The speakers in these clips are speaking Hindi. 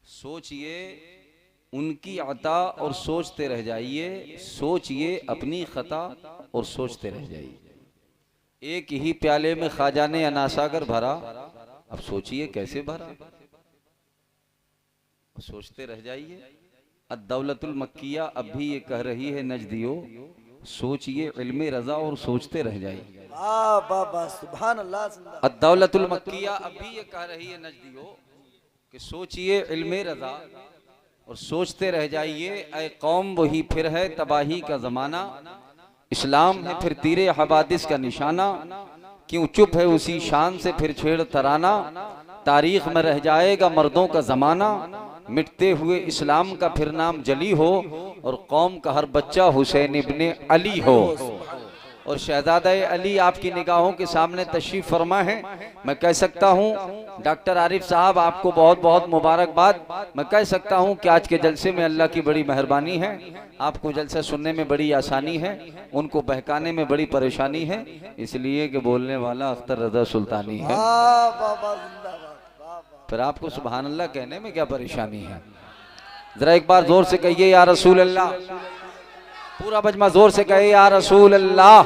सोचिए उनकी अता और सोचते रह जाइए, सोचिए अपनी खता और सोचते रह जाइए। एक ही प्याले में ख्वाजा ने अनासागर भरा, अब सोचिए कैसे भरा, सोचते रह जाइए। अद-दौलतुल मक्किया अब भी ये कह रही है नजदियो, सोचिए इल्मे रजा और सोचते रह जाइए। सुभान अल्लाह। अद-दौलतुल मक्किया अब भी ये कह रही है नजदियो कि सोचिए इल्मे रजा और सोचते रह जाइए। ऐ कौम वही फिर है तबाही का जमाना, इस्लाम है फिर तीरे हवादिस का निशाना, क्यों चुप है उसी शान से फिर छेड़ तराना, तारीख में रह जाएगा मर्दों का जमाना, मिटते हुए इस्लाम का फिर नाम जली हो और कौम का हर बच्चा हुसैन इब्ने अली हो। और शहजादा अली आपकी निगाहों के सामने तशरीफ फरमा है। मैं कह सकता हूँ डॉक्टर आरिफ साहब आपको बहुत बहुत मुबारकबाद। मैं कह सकता हूँ कि आज के जलसे में अल्लाह की बड़ी मेहरबानी है, आपको जलसा सुनने में बड़ी आसानी है, उनको बहकाने में बड़ी परेशानी है, इसलिए कि बोलने वाला अख्तर रजा सुल्तानी है। फिर आपको सुभान अल्लाह कहने में क्या परेशानी है? जरा एक बार जोर से कहिए या रसूल अल्लाह। पूरा बजमा जोर से कहे या रसूल अल्लाह।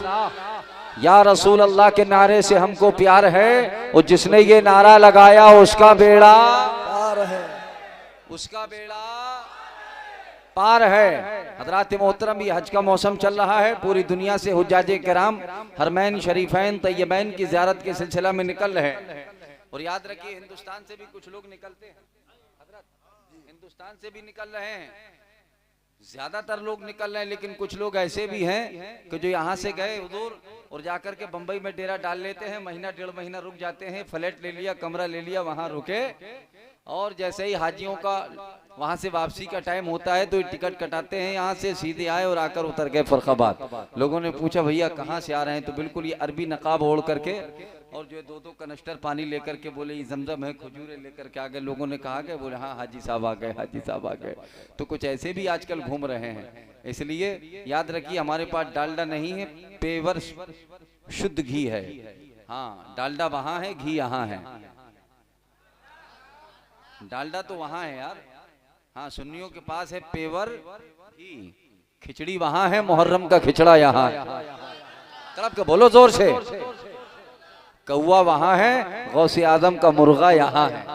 या रसूल अल्लाह के नारे से हमको प्यार है, और जिसने ये नारा लगाया उसका बेड़ा पार है, उसका बेड़ा पार है। हजरात मोहतरम, ये हज का मौसम चल रहा है, पूरी दुनिया से हुज्जाजे किराम हरमैन शरीफैन तैयबैन की ज़ियारत के सिलसिला में निकल रहे हैं। और याद रखिए हिंदुस्तान से भी कुछ लोग निकलते हैं, हजरत हिंदुस्तान से भी निकल रहे हैं, ज्यादातर लोग निकल रहे हैं, लेकिन कुछ लोग ऐसे भी हैं कि जो यहाँ से गए हुजूर और जाकर के बंबई में डेरा डाल लेते हैं, महीना डेढ़ महीना रुक जाते हैं, फ्लैट ले लिया, कमरा ले लिया, वहाँ रुके, और जैसे ही हाजियों का वहाँ से वापसी का टाइम होता है तो टिकट कटाते हैं, यहाँ से सीधे आए और आकर उतर गए फर्रुखाबाद। लोगों ने पूछा भैया कहाँ से आ रहे हैं, तो बिल्कुल ये अरबी नकाब ओढ़ करके और जो दो दो कनस्टर पानी लेकर के बोले ये जमजम है, खजूरें लेकर के आ गए। लोगों ने कहा कि बोले हाँ हाजी साहब आ गए, हाजी साहब आ गए। तो कुछ ऐसे भी आजकल घूम रहे हैं, इसलिए याद रखिए हमारे पास डालडा नहीं है, पेवर शुद्ध घी है। हाँ, डालडा वहाँ है, घी यहाँ है। डालडा तो वहाँ है यार, हाँ सुन्नियों के पास है पेवर घी, खिचड़ी वहाँ है, मुहर्रम का खिचड़ा यहाँ है। तरफ के बोलो जोर से, कौवा वहाँ है, गौसे आजम का मुर्गा यहाँ है।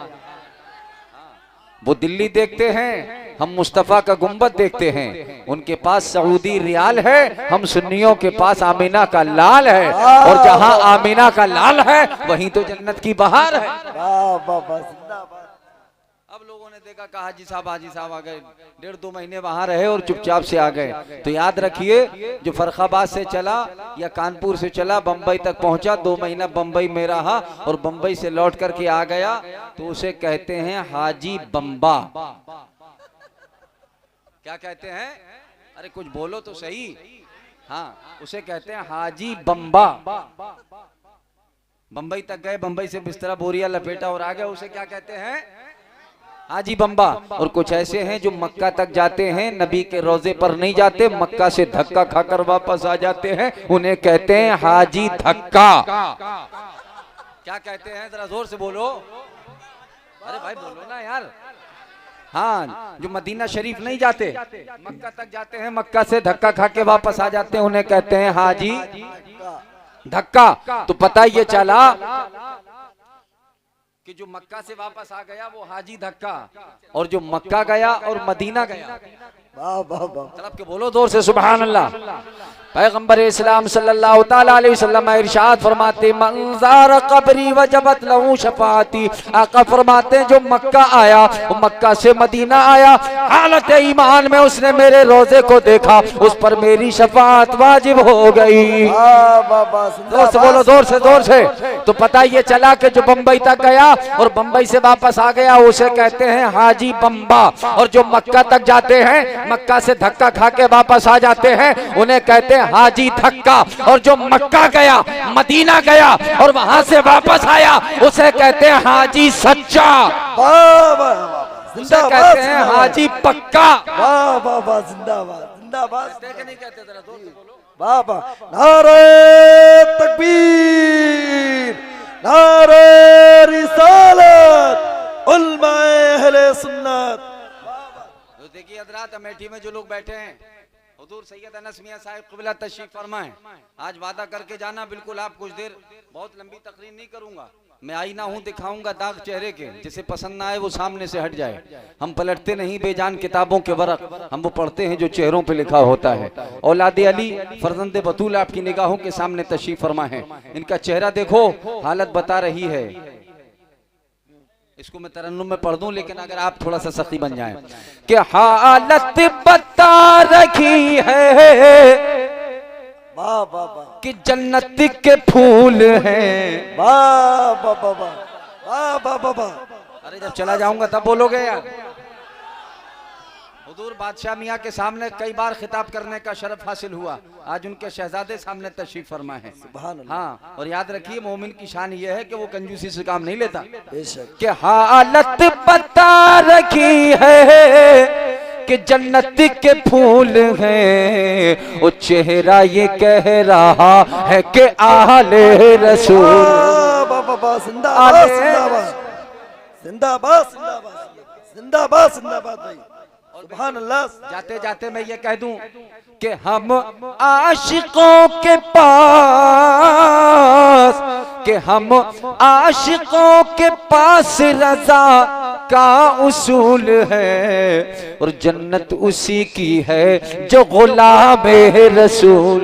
वो दिल्ली देखते हैं, हम मुस्तफा का गुंबद देखते हैं, उनके पास सऊदी रियाल है, हम सुन्नियों के पास आमीना का लाल है, और जहाँ आमीना का लाल है वहीं तो जन्नत की बहार है। अब लोगों ने देखा कहा हाजी साहब आ गए, डेढ़ दो महीने वहां रहे और चुपचाप से आ गए। तो याद रखिए जो फर्रुखाबाद से चला या कानपुर से चला बंबई तक पहुंचा, 2 महीना बंबई में रहा और बंबई से लौट करके आ गया, तो उसे कहते हैं हाजी बम्बा। क्या कहते हैं? अरे कुछ बोलो तो सही। हाँ, उसे कहते हैं हाजी बम्बा। बंबई तक गए, बंबई से बिस्तरा बोरिया लपेटा और आ गया, उसे क्या कहते हैं? हाजी बम्बा। और कुछ ऐसे हैं जो मक्का तक जाते हैं, नबी के रोजे पर नहीं जाते, मक्का से धक्का खाकर वापस आ जाते हैं, उन्हें कहते हैं हाजी धक्का। क्या कहते हैं? जरा जोर से बोलो। अरे भाई बोलो ना यार। हाँ, जो मदीना शरीफ नहीं जाते, मक्का तक जाते हैं, मक्का से धक्का खा के वापस आ जाते हैं, उन्हें कहते हैं हाजी धक्का। तो पता ये चला कि जो मक्का से वापस आ गया वो हाजी धक्का, और जो मक्का गया और मदीना गया, तरफ के बोलो जोर से सुभान अल्लाह। पैगंबर इस्लाम सल्लल्लाहु ताला अलैहि वसल्लम इरशाद फरमाते मंज़ार कब्री वजबत लहू शफाअती। आका फरमाते जो मक्का आया, वो मक्का से मदीना आया, हालत ईमान में उसने मेरे रोजे को देखा, उस पर मेरी शफाअत वाजिब हो गई। जोर से बोलो, जोर से, जोर से। तो पता ये चला कि जो बंबई तक गया और बंबई से वापस आ गया उसे कहते हैं हाजी बम्बा, और जो मक्का तक जाते हैं, मक्का से धक्का खा के वापस आ जाते हैं, उन्हें कहते हैं हाजी धक्का। और जो मक्का गया, मदीना गया और वहां से वापस आया उसे कहते हैं हाजी सच्चा, उसे कहते हैं हाजी पक्का। जिंदाबाद जिंदाबाद। नहीं कहते, जरा जोर से बोलो। बाबा नारे तकबीर, नारे रिसालत, उलमाए अहले सुन्नत। तो देखिए हजरात, अमेठी में जो लोग बैठे हैं, हुजूर सैयद अनस मियां साहिब क़िबला तशरीफ फरमाएं। आज वादा करके जाना, बिल्कुल आप कुछ देर, बहुत लंबी तकरीर नहीं करूंगा, मैं आईना हूं, दिखाऊंगा दाग चेहरे के, जिसे पसंद ना आए वो सामने से हट जाए। हम पलटते नहीं बेजान किताबों के वरक, हम वो पढ़ते हैं जो चेहरों पे लिखा होता है। औलाद अली फरजंद बतूल आपकी निगाहों के सामने तशरीफ फरमा है। इनका चेहरा देखो, हालत बता रही है। इसको मैं तरन्नुम में पढ़ दूं, लेकिन अगर आप थोड़ा सा सख्ती बन जाएं कि हालत बता रही है वाह वाह वाह, कि जन्नत के फूल हैं। वाह वाह वाह वाह, वाह वाह वाह वाह। अरे जब चला जाऊंगा तब बोलोगे यार। हुजूर बादशाह मियाँ के सामने कई बार खिताब करने का शरफ हासिल हुआ, आज उनके शहजादे सामने तशरीफ फरमा है। सुभान अल्लाह। हाँ, और याद रखिए मोमिन की शान ये है कि वो कंजूसी से काम नहीं लेता। बेशक। कि हालत बता रखी है कि जन्नत के फूल हैं, वो चेहरा ये कह रहा है कि आले रसूल। वाह वाह वाह वाह, जिंदाबाद जिंदाबाद जिंदाबाद जिंदाबाद जिंदाबाद जिंदाबाद भाई, सुभान अल्लाह। जाते जाते मैं ये कह दूं कि हम आशिकों के पास, कि हम आशिकों के पास रजा का उसूल है, और जन्नत उसी की है जो गुलाम रसूल।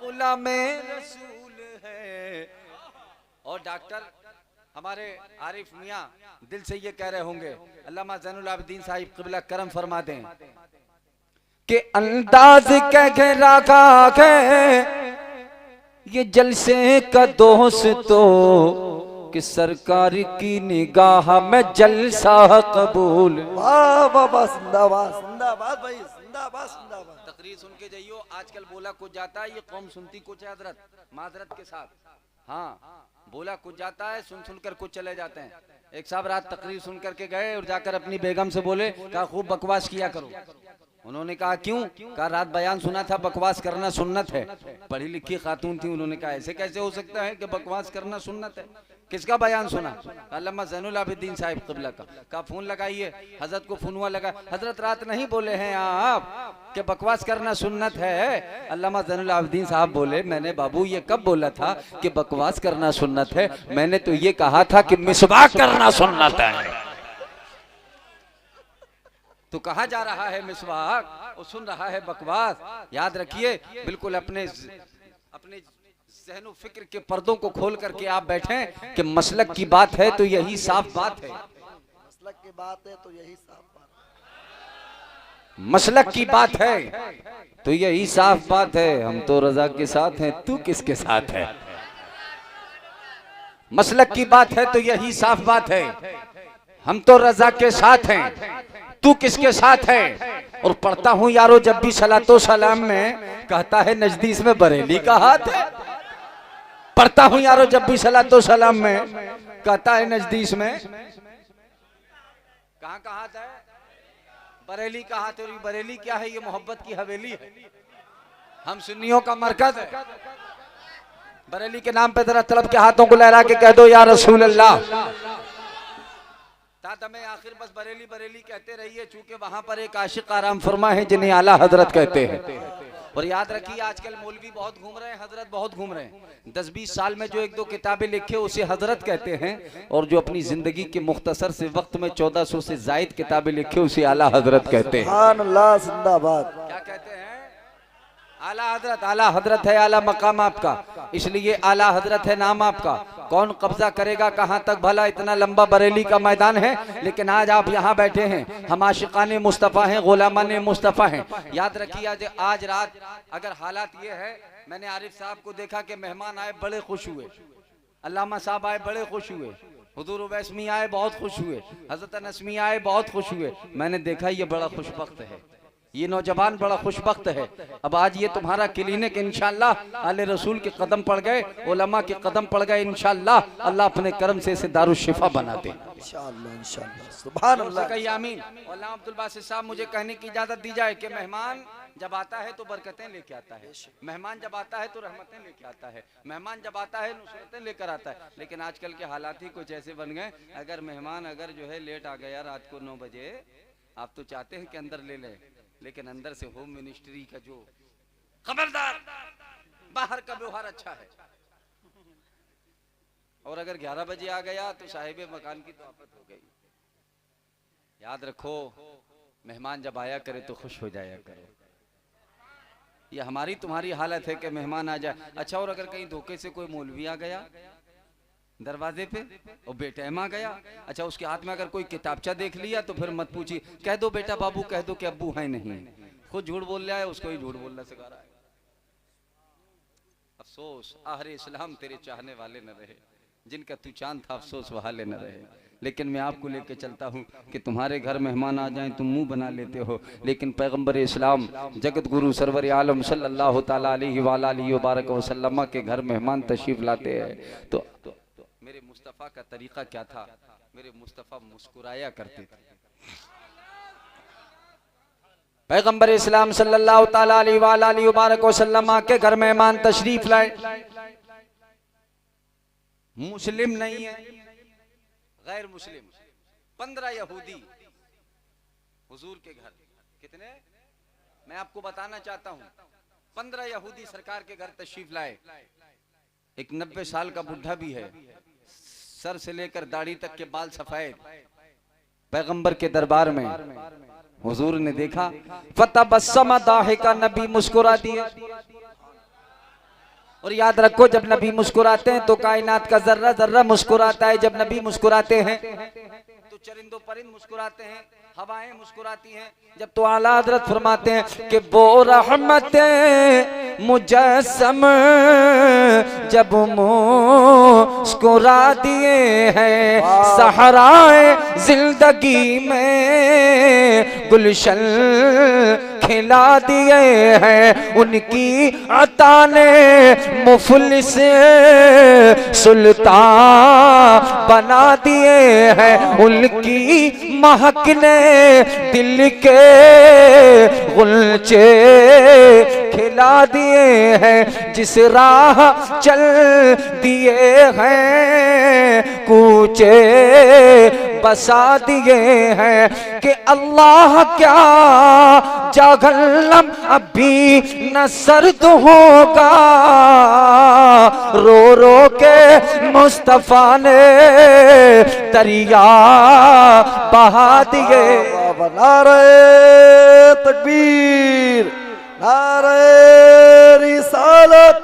गुलाम रसूल है। और डॉक्टर हमारे आरिफ मियाँ दिल से ये कह रहे होंगे, अल्लामा ज़ैनुल आबिदीन साहिब क़िबला करम फरमा दें कि अंदाज कह रखा है ये जलसे का दोस्तों, कि सरकार की निगाह में जलसा कबूल। वाह वाह वाह, जिंदाबाद जिंदाबाद भाई, जिंदाबाद जिंदाबाद। तकरीर सुन के जाइयो, आजकल बोला कुछ जाता है, ये कौम सुनती कुछ है हजरत, माजरत के साथ। हाँ, बोला कुछ जाता है, सुन सुनकर कुछ चले जाते हैं। एक साहब रात तकरीर सुन करके गए और जाकर अपनी बेगम से बोले, कहा खूब बकवास किया करो। उन्होंने कहा क्यों? कहा रात बयान सुना था बकवास करना सुन्नत है। पढ़ी लिखी खातून थी, उन्होंने कहा ऐसे कैसे हो सकता है कि बकवास करना सुन्नत है? किसका बयान सुना? अल्लामा ज़ैनुल आबिदीन साहिब क़िबला का। कहा फोन लगाइए, हजरत को फोन हुआ लगा, हजरत रात नहीं बोले हैं आप कि बकवास करना सुन्नत है? अल्लामा ज़ैनुल आबिदीन साहब बोले, मैंने बाबू ये कब बोला था कि बकवास करना सुन्नत है? मैंने तो ये कहा था कि मिसवाक करना सुन्नत है। तो कहा जा रहा है मिसवाक, वो सुन रहा है बकवास। याद रखिए, बिल्कुल अपने ज़हन फिक्र के पर्दों को खोल करके आप बैठें कि मसलक की बात है तो यही साफ बात है। मसलक की बात है तो यही साफ बात है। मसलक की बात है तो यही साफ बात है। हम तो रजा के साथ हैं, तू किसके साथ है? मसलक की बात है तो यही साफ बात है। हम तो रजा के साथ हैं, तू किसके साथ है? और पढ़ता हूं यारो जब भी सलातो सलाम में, कहता है नजदीस में बरेली का हाथ है। पढ़ता हूं यारो जब भी सलातो सलाम में, कहता है नजदीस में कहां का हाथ है? बरेली का हाथ है। और बरेली क्या है? ये मोहब्बत की हवेली है, हम सुन्नियों का मरकज है। बरेली के नाम पे जरा तलब के हाथों को लहरा के कह दो या रसूल अल्लाह। तातमे आखिर बस बरेली बरेली कहते रहिए, चूंकि वहां पर एक आशिक आराम फरमा है जिन्हें आला हजरत कहते हैं। और याद रखिए, आजकल मौलवी बहुत घूम रहे हैं, हजरत बहुत घूम रहे हैं। 10-20 साल में जो एक दो किताबें लिखे उसे हजरत कहते हैं, और जो अपनी जिंदगी के मुख्तसर से वक्त में 1400 से जायद किताबें लिखे उसे आला हजरत कहते हैं। सुभान अल्लाह, जिंदाबाद। क्या कहते हैं? आला हजरत। आला हजरत है आला मकाम आपका, इसलिए आला हजरत है नाम आपका। कौन कब्जा करेगा कहां तक भला? इतना लंबा बरेली का मैदान है, लेकिन आज आप यहाँ बैठे हैं। हम आशिकाने मुस्तफ़ा हैं, गुलामाने मुस्तफ़ा हैं। याद रखिए, आज रात अगर हालात ये है, मैंने आरिफ साहब को देखा कि मेहमान आए बड़े खुश हुए, अल्लामा साहब आए बड़े खुश हुए, हुजूर उवैस मियां आए बहुत खुश हुए, हजरत अनस मियां आए बहुत खुश हुए। मैंने देखा ये बड़ा खुशबख्त है, ये नौजवान बड़ा खुशबख्त है। अब आज ये तुम्हारा क्लिनिक इंशाअल्लाह आले रसूल के कदम पड़ गए, उलमा के कदम पड़ गए, इंशाअल्लाह अल्लाह अपने करम से इसे दारुशिफा बना दे इंशाअल्लाह इंशाअल्लाह। सुभान अल्लाह। कहिए आमीन। अल्लाह अब्दुल बासित साहब, मुझे कहने की इजाजत दी जाए कि मेहमान जब आता है तो बरकतें लेके आता है, मेहमान जब आता है तो रहमतें लेके आता है, मेहमान जब आता है नुसरतें लेकर आता है। लेकिन आजकल के हालात ही कुछ ऐसे बन गए, अगर मेहमान अगर जो है लेट आ गया रात को 9 बजे, आप तो चाहते हैं कि अंदर ले लें, लेकिन अंदर से होम मिनिस्ट्री का जो खबरदार, बाहर का व्यवहार अच्छा है। और अगर 11 बजे आ गया तो साहिब मकान की तो आफत हो गई। याद रखो, मेहमान जब आया करे तो खुश हो जाया करो। ये हमारी तुम्हारी हालत है कि मेहमान आ जाए। अच्छा, और अगर कहीं धोखे से कोई मौलवी आ गया दरवाजे पे और बेटहम आ गया, अच्छा उसके हाथ में अगर कोई किताबचा देख लिया तो फिर मत पूछिए, कह दो बेटा बाबू, कह दो कि अब्बू है नहीं, खुद झूठ बोल रहा है, उसको ही झूठ बोलना सिखा रहा है। अफसोस आहरे इस्लाम तेरे चाहने वाले न रहे, जिनका तू चांद था अफसोस वहाले न रहे। लेकिन मैं आपको लेके चलता हूँ कि तुम्हारे घर मेहमान आ जाएं तुम मुंह बना लेते हो, लेकिन पैगंबर इस्लाम जगत गुरु सरवर आलम सल्लल्लाहु ताला अलैहि व बारक वसल्लम के घर मेहमान तशरीफ लाते हैं तो मेरे मुस्तफ़ा का तरीका क्या था? मेरे मुस्तफ़ा मुस्कुराया करते थे। पैगंबर इस्लाम सल्लल्लाहु ताला अलैहि व बारक वसल्लम के घर मेहमान तशरीफ लाए, मुस्लिम नहीं है, गैर मुस्लिम, 15 यहूदी हुजूर के घर। कितने? मैं आपको बताना चाहता हूँ, 15 यहूदी सरकार के घर तशरीफ लाए। एक 90 साल का बुढ़ा भी है, सर से लेकर दाढ़ी तक के बाल सफेद। पैगंबर के दरबार में हुजूर ने देखा, फतबस्सम दाहिका, नबी मुस्कुरा दिए। और याद रखो, जब नबी मुस्कुराते हैं तो कायनात का जर्रा जर्रा मुस्कुराता है। जब नबी मुस्कुराते हैं तो चरिंदो परिंद मुस्कुराते हैं, हवाएं मुस्कुराती हैं। जब तो आला हज़रत फरमाते हैं कि वो रहमतें मुजस्सम जब मुस्कुरा दिए हैं, सहराए जिंदगी में गुलशन खिला दिए हैं। उनकी अता ने मुफलिस सुल्तान बना दिए हैं। उनकी महक ने दिल के गुलचे खिला दिए हैं। जिस राह चल दिए हैं कूचे बसा दिए हैं कि अल्लाह क्या जहन्नम अभी न सर्द होगा, रो रो के मुस्तफा ने दरिया बहा दिए। नारे तकबीर, नारे रिसालत,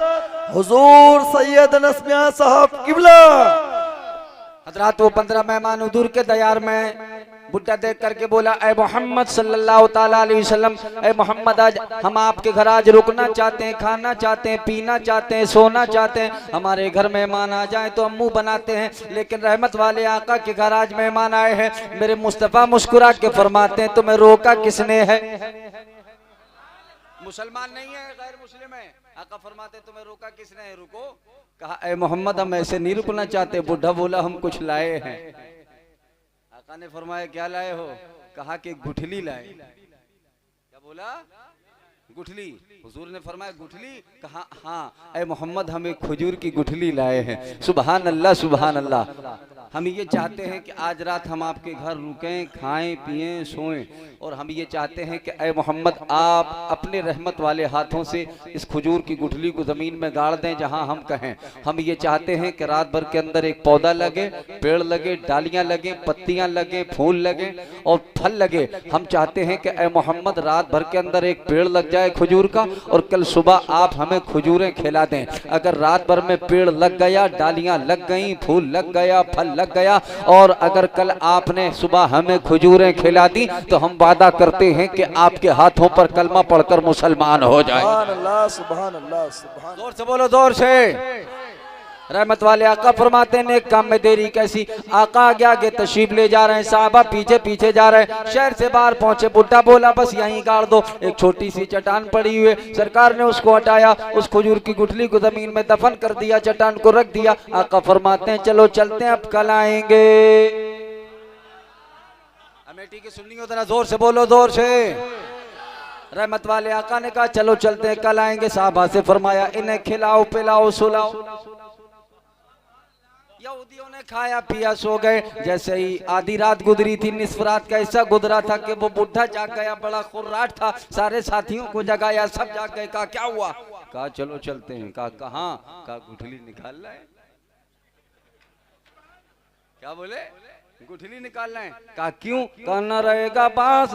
हुजूर सैयद नस्मिया साहब किबला। हजरात, वो 15 मेहमान हुजूर के दयार में बुढ़ा देख करके बोला, ए मोहम्मद सल्लल्लाहु ताला अलैहि वसल्लम, ए मोहम्मद, आज हम आपके घर आज रुकना चाहते हैं, खाना चाहते हैं, पीना चाहते हैं, सोना चाहते हैं। हमारे घर मेहमान आ जाएं तो हम मुंह बनाते हैं, लेकिन रहमत वाले आका के घर आज मेहमान आए हैं। मेरे मुस्तफ़ा मुस्कुरा के फरमाते हैं, तुम्हें रोका किसने है? मुसलमान नहीं है, गैर मुस्लिम है। आका फरमाते तुम्हें रोका किसने है? रुको। कहा, ए मोहम्मद, हम ऐसे नहीं रुकना चाहते। बुढ़ा बोला, हम कुछ लाए हैं। आका ने फरमाया, क्या लाए हो? कहा कि गुठली लाए। क्या बोला? गुठली। हुजूर ने फरमाया, गुठली? कहा हाँ। ए मोहम्मद, हम एक खजूर की गुठली लाए हैं। सुबहान अल्लाह, सुबहान अल्लाह। हम ये चाहते हैं कि आज रात हम आपके घर रुकें, खाएं पिएं सोएं, और हम ये चाहते हैं कि ए मोहम्मद, आप अपने रहमत वाले हाथों से इस खजूर की गुठली को ज़मीन में गाड़ दें जहां हम कहें। हम ये चाहते हैं कि रात भर के अंदर एक पौधा लगे, पेड़ लगे, डालियां लगे, पत्तियां लगे, फूल लगे और फल लगे। हम चाहते हैं कि ए मोहम्मद, रात भर के अंदर एक पेड़ लग जाए खजूर का, और कल सुबह आप हमें खजूरें खिला दें। अगर रात भर में पेड़ लग गया, डालियां लग गई, फूल लग गया, फल लग गया, और अगर कल आपने सुबह हमें खजूरें खिला दी, तो हम वादा करते हैं कि आपके हाथों पर कलमा पढ़कर मुसलमान हो जाए। सुभान अल्लाह, सुभान अल्लाह, सुभान। जोर से बोलो, जोर से। रहमत वाले आका फरमाते हैं, काम में देरी कैसी। आका आगे आगे तशरीफ ले जा रहे हैं, साहबा पीछे पीछे जा रहे हैं। शहर से बाहर पहुंचे, बुढ़ा बोला, बस यहीं गाड़ दो। एक छोटी सी चट्टान पड़ी हुई, सरकार ने उसको हटाया, उस खजूर की गुठली को जमीन में दफन कर दिया, चट्टान को रख दिया। आका फरमाते हैं, चलो चलते हैं, अब कल आएंगे। अमेठी की सुन्नी हो, जरा जोर से बोलो, जोर से। रहमत वाले आका ने कहा चलो चलते हैं, कल आएंगे। साहबा से फरमाया इन्हें खिलाओ पिलाओ सुलाओ। यहूदियों ने खाया पिया सो गए। जैसे ही आधी रात गुजरी थी, निस्फ रात का हिस्सा गुजरा था कि वो बुढ़ा जाग गया, बड़ा खुर्राट था, सारे साथियों को जगाया, सब जाग गए। कहा क्या हुआ? कहा चलो चलते हैं। कहा कहाँ? कहा गुठली निकालना है। क्या बोले? गुठली निकालना है। कहा क्यों? कहा न रहेगा बांस,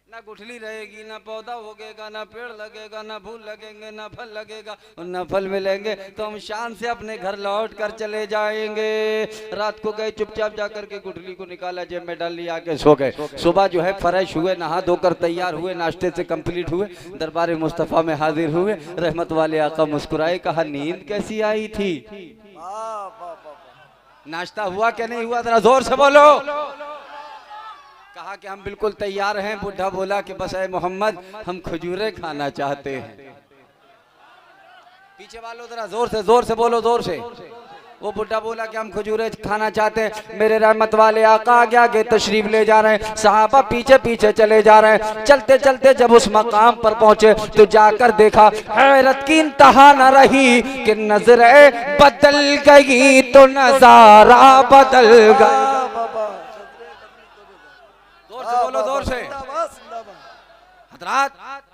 ना गुठली रहेगी, ना पौधा होगेगा, ना पेड़ लगेगा, ना फूल लगेंगे, ना फल लगेगा, और ना फल मिलेंगे, तो हम शान से अपने घर लौट कर चले जाएंगे। रात को गए, चुपचाप जाकर के गुठली को निकाला, जेब में डाल लिया, आके सो गए। सुबह जो है फ्रेश हुए, नहा धोकर तैयार हुए, नाश्ते से कंप्लीट हुए, दरबार मुस्तफ़ा में हाजिर हुए। रहमत वाले आका मुस्कुराए, कहा नींद कैसी आई थी? नाश्ता हुआ क्या नहीं हुआ? जरा जोर से बोलो। कहा कि हम बिल्कुल तैयार हैं। बुढ़ा बोला कि बस ऐ मोहम्मद हम खजूरें खाना चाहते हैं। पीछे वालों जरा जोर से बोलो, जोर से। वो बुढ़ा बोला कि हम खजूरें खाना चाहते हैं। मेरे रहमत वाले आका आगे आगे तशरीफ ले जा रहे हैं, सहाबा पीछे पीछे चले जा रहे हैं। चलते चलते जब उस मकाम पर पहुंचे तो जाकर देखा, हैरत की इंतहा न रही कि नजरें बदल गई तो नजारा बदल गया। बोलो जोर से। हजरात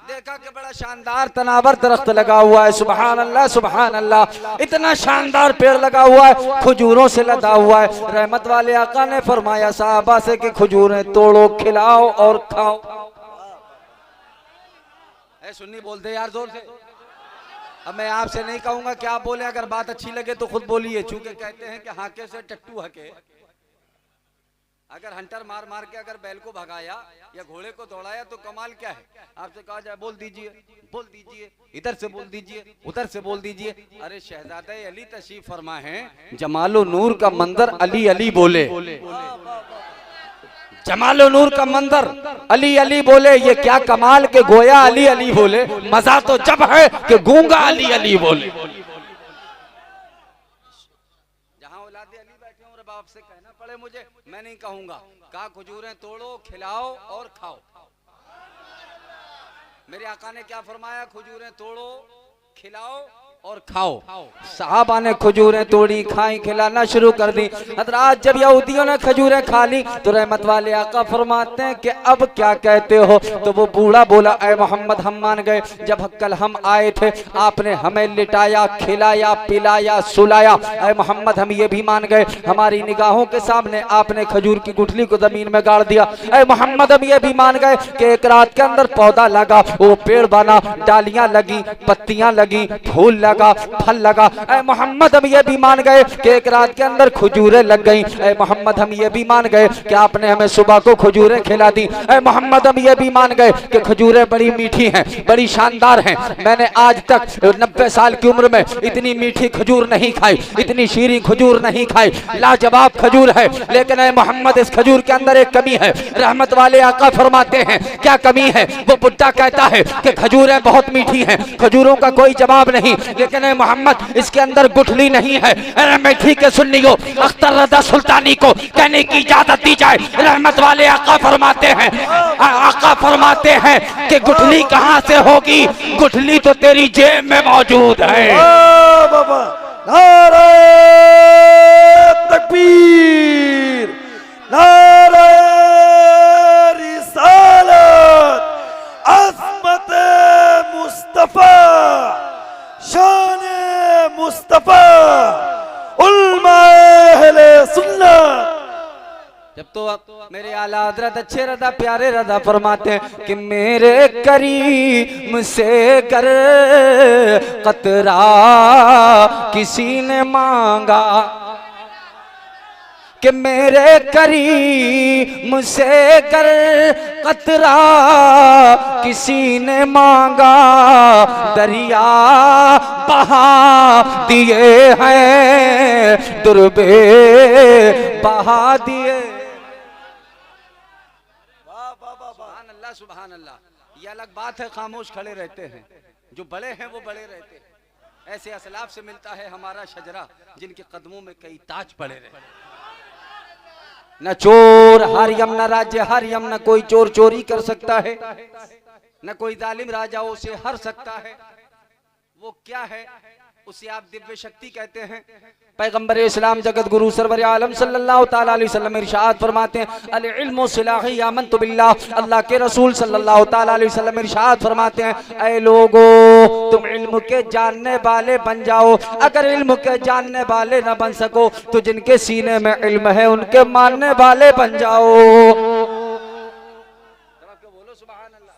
देखा कि बड़ा शानदार तनावर दरख्त लगा हुआ है। सुभान अल्लाह सुभान अल्लाह। इतना शानदार पेड़ लगा हुआ है, खजूरों से लदा हुआ है। रहमत वाले आका ने फरमाया साहबा से कि खजूरें तोड़ो, खिलाओ और खाओ। ऐ सुन्नी बोलते यार जोर से। अब मैं आपसे नहीं कहूंगा क्या बोले, अगर बात अच्छी लगे तो खुद बोलिए, चूंकि कहते हैं कि हाके से टट्टू हके। अगर हंटर मार मार के अगर बैल को भगाया या घोड़े को दौड़ाया तो कमाल क्या है? आपसे कहा जाए बोल दीजिए, इधर से बोल दीजिए, उधर से बोल दीजिए। अरे शहजादे अली तशरीफ फरमा है, जमालो नूर का मंदिर अली अली बोले। जमालो नूर का मंदिर अली अली बोले, ये क्या कमाल के गोया अली अली बोले। मजा तो जब है कि गूंगा अली अली बोले। बाप से कहना पड़े मुझे, मैं नहीं कहूंगा। कहा खजूरें तोड़ो, खिलाओ और खाओ। मेरे आका ने क्या फरमाया? खजूरें तोड़ो, खिलाओ और खाओ। साहबा ने खजूरें तोड़ी, खाई, खिलाना शुरू कर दी। हजरात जब यहूदियों ने खजूरें खा ली तो रहमत वाले आका फरमाते हैं कि अब क्या कहते हो? तो वो बूढ़ा बोला, ऐ मोहम्मद हम मान गए। जब कल हम आए थे आपने हमें लिटाया, खिलाया, पिलाया, सुलाया। ऐ मोहम्मद हम ये भी मान गए, हमारी निगाहों के सामने आपने खजूर की गुठली को जमीन में गाड़ दिया। ऐ मोहम्मद हम ये भी मान गए कि एक रात के अंदर पौधा लगा, वो पेड़ बना, डालियां लगी, पत्तियां लगी, फूल लगा, फल लगा। ऐ मोहम्मद हम ये भी मान गए कि एक रात के अंदर खजूरें लग गई। ऐ मोहम्मद हम ये भी मान गए कि आपने हमें सुबह को खजूरें खिला दी। ऐ मोहम्मद हम ये भी मान गए कि खजूरें बड़ी मीठी हैं, बड़ी शानदार हैं। मैंने आज तक 90 साल की उम्र में इतनी मीठी खजूर नहीं खाई, इतनी शीरी खजूर नहीं खाई। लाजवाब खजूर है, लेकिन ऐ मोहम्मद इस खजूर के अंदर एक कमी है। रहमत वाले आका फरमाते हैं क्या कमी है? वो बुड्ढा कहता है कि खजूरें बहुत मीठी हैं, खजूरों का कोई जवाब नहीं, लेकिन मोहम्मद इसके अंदर गुठली नहीं है। अरे मैं ठीक है सुन्नियों, अख्तर रज़ा सुल्तानी को कहने की इजाजत दी जाए। रहमत वाले आका फरमाते हैं कि गुठली कहां से होगी? गुठली तो तेरी जेब में मौजूद है। बाबा नारे तकबीर, नारे रिसालत, अज़मत मुस्तफा, शान मुस्तफा, उलमा-ए-अहले सुन्नत। जब तो मेरे आला हज़रत अच्छे रज़ा प्यारे रज़ा फरमाते हैं कि मेरे करीम से कर कतरा किसी ने मांगा, कि मेरे करीम से कर कतरा किसी ने मांगा, दरिया बहा दिए हैं, दुर्बे बहा दिए। सुभान अल्लाह। ये अलग बात है खामोश खड़े रहते हैं, जो बड़े हैं वो बड़े रहते हैं। ऐसे असलाफ से मिलता है हमारा शजरा जिनके कदमों में कई ताज पड़े रहे। न चोर हारियम न राज्य हारियम, न कोई चोर चोरी कर सकता है, न कोई जालिम राजाओं से हर सकता है। वो क्या है, उसे आप दिव्य शक्ति कहते हैं। पैगंबर इस्लाम जगत गुरु सरवर आलम सल्लल्लाहु ताला अलैहि वसल्लम इरशाद फरमाते हैं, अल इल्मु सिलाही आमन्तु बिल्लाह। अल्लाह के रसूल सल्लल्लाहु ताला अलैहि वसल्लम इरशाद फरमाते हैं, ऐ लोगो तुम इल्म के जानने वाले बन जाओ। अगर इल्म के जानने वाले न बन सको तो जिनके सीने में इल्म है उनके मानने वाले बन जाओ। बोलो सुभान अल्लाह।